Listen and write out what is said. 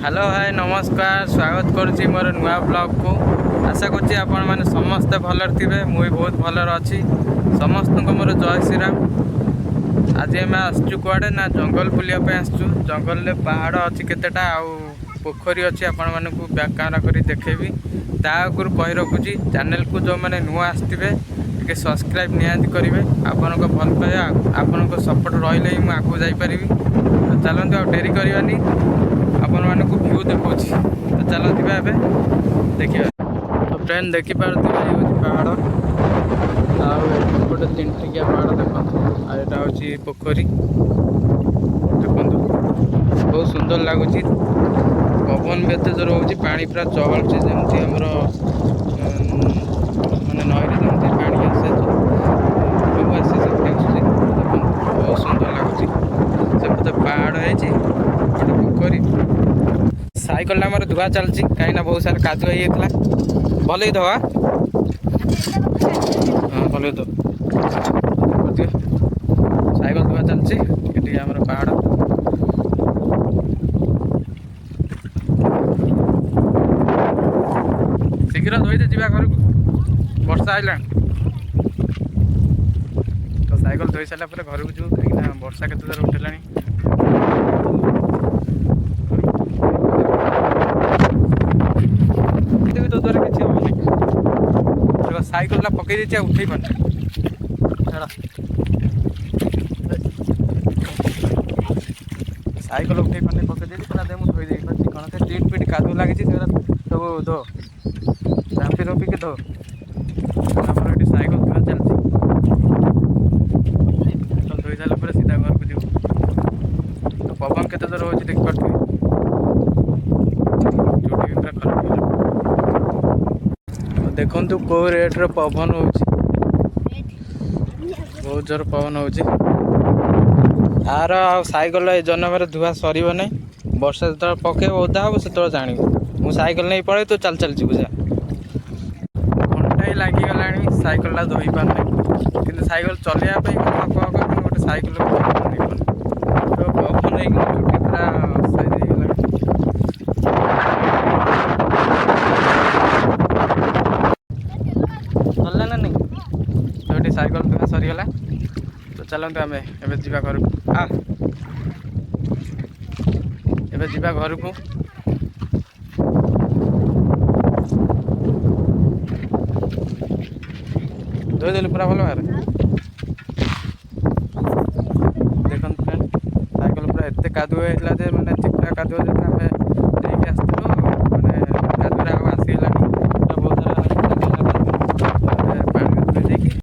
Hello hi नमस्कार स्वागत करुच्ची मोर नुआ ब्लॉग को। आशा करुच्ची आपण मैंने समस्ते भलर थे मुई बहुत भलर अच्छी समस्त को मोर जय श्रीराम। आज आम आसचु कुआडे ना जंगल बुलाप आसचु जंगल में पहाड़ अच्छी केतेटा आउ पोखरी अच्छी आपण मानक ब्याकारा कर देखेबी ता आगुरी कही रखुची चैनल को जो मैंने नुआ आसवे टे सब्सक्राइब निहाती करेंगे आपण भल पाइबा आपण सपोर्ट रही ही मुझे आगू जापरि। तो चलते आ डेरी करवानी आपण मानक व्यू देखा तो चलते देखिए। तो फ्रेंड देखिपे पहाड़ आउटे तीन टिकिया पहाड़ देखो आटा हूँ पोखरी देखो बहुत सुंदर लगुच पवन भी एत जोर हो पानी पूरा चहलुची जमी आमर मानने नई जमी पानी आसे बहुत सुंदर लगुच से पहाड़ है पोखरी साइकल आम धुआ चलती कहीं बहुत सारा कादुआ होता भल ही धवा हाँ भल दो साइकल धुआ चलती आम पहाड़ शीघ्र धोई दे जा घर को वर्षा आइला तो साइकल धोई सारा घर को जीव कहीं वर्षा केते जोर उठेला तो द्वारा किसी हम साइकल पकई देती उठे पारे साइकल उठे पारे पकई देती पूरा मुझे धोई दे कौन से टीट पिट कादू लगी सब धो झाँपी रपिक धो ये साइकल धुआ चलती धोई सारा सीधा घर को जीव। तो पवन केते जोर हो देखिपे देखु कौ रेट रे पवन हो बहुत जोर पवन हो आर साइकल जन्म धुआ सर नहीं वर्षा जो पके ओदा हम से जान मु साइकल नहीं पड़े तो चल चल जीव जा घंटा लगिगला साइकल धोई पारे कि साइकल चलवाई गोटे साइकल तो पवन चुटी पूरा सही चलना ना नहीं तो साइकल धुआ सरीगला। तो चलते आम एवं जा घर को एवं जा घर को धोईदेलु पूरा भल भाव देखते फ्रेंड साइकल पूरा एत कादुआ होता मैंने चिपड़ा कादुआ आम